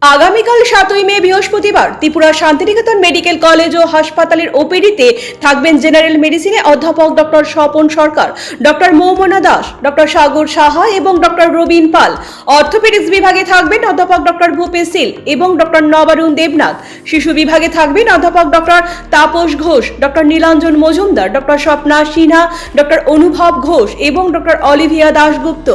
আগামীকাল 7ই মে বৃহস্পতিবার Tripura Santiniketan medical college ও হাসপাতালের ওপিডিতে থাকবেন জেনারেল মেডিসিনে অধ্যাপক ডক্টর স্বপন সরকার, ডক্টর মৌমনা দাস, ডক্টর সাগর সাহা এবং ডক্টর রবিন পাল। অর্থোপেডিক্স বিভাগে থাকবেন অধ্যাপক ডক্টর ভূপেশ শীল এবং ডক্টর নবারুণ দেবনাথ। শিশু বিভাগে থাকবেন অধ্যাপক doctor Tapas Ghosh, doctor Nilanjan Majumdar, doctor Swapna Sinha, doctor অনুভব ঘোষ এবং ডক্টর অলিভিয়া দাশগুপ্ত।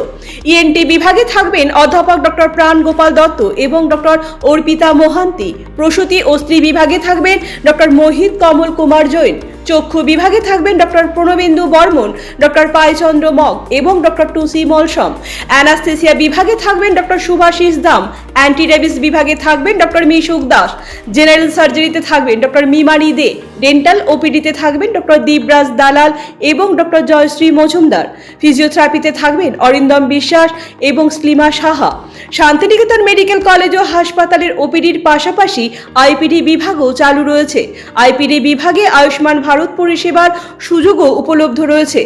ইএনটি বিভাগে থাকবেন অধ্যাপক ডক্টর প্রাণ গোপাল দত্ত এবং ডক্টর অর্পিতা মোহান্তি। প্রসূতি ও স্ত্রী বিভাগে থাকবেন ডক্টর মোহিত কমল কুমার জৈন। চক্ষু বিভাগে থাকবেন ডক্টর প্রণবেন্দু বর্মন, ডক্টর পাইচন্দ্র মগ এবং ডক্টর টুসি মলসম। অ্যানাস্থেসিয়া বিভাগে থাকবেন doctor Subhasis Dam. Anti rabies বিভাগে থাকবেন ডক্টর মিশুক দাস। জেনারেল সার্জারিতে থাকবেন ডক্টর মিমানি দে। ডেন্টাল ওপিডিতে থাকবেন ডক্টর দীপরাজ দালাল এবং ডক্টর জয়শ্রী মজুমদার। ফিজিওথেরাপিতে থাকবেন অরিন্দম বিশ্বাস এবং স্লিমা সাহা। শান্তিনিকেতন মেডিকেল কলেজ ও হাসপাতালের ওপিডির পাশাপাশি আইপিডি বিভাগও চালু রয়েছে। আইপিডি বিভাগে আয়ুষ্মান ভারত পরিষেবার সুযোগও উপলব্ধ রয়েছে।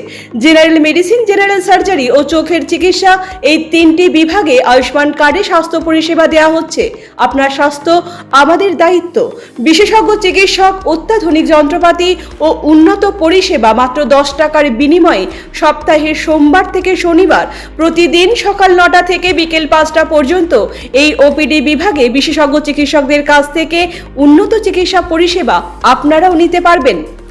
জেনারেল মেডিসিন, জেনারেল সার্জারি ও চোখের চিকিৎসা, এই তিনটি বিভাগে আয়ুষ্মান কার্ডে স্বাস্থ্য পরিষেবা দেওয়া হচ্ছে। আপনার স্বাস্থ্য আমাদের দায়িত্ব। বিশেষজ্ঞ চিকিৎসক, অত্যাধুনিক যন্ত্রপাতি ও উন্নত পরিষেবা মাত্র 10 টাকার বিনিময়ে সপ্তাহের সোমবার থেকে শনিবার প্রতিদিন সকাল 9টা থেকে বিকেল 5টা পর্যন্ত এই ওপিডি বিভাগে বিশেষজ্ঞ চিকিৎসকদের কাছ থেকে উন্নত চিকিৎসা পরিষেবা আপনারাও নিতে পারবেন।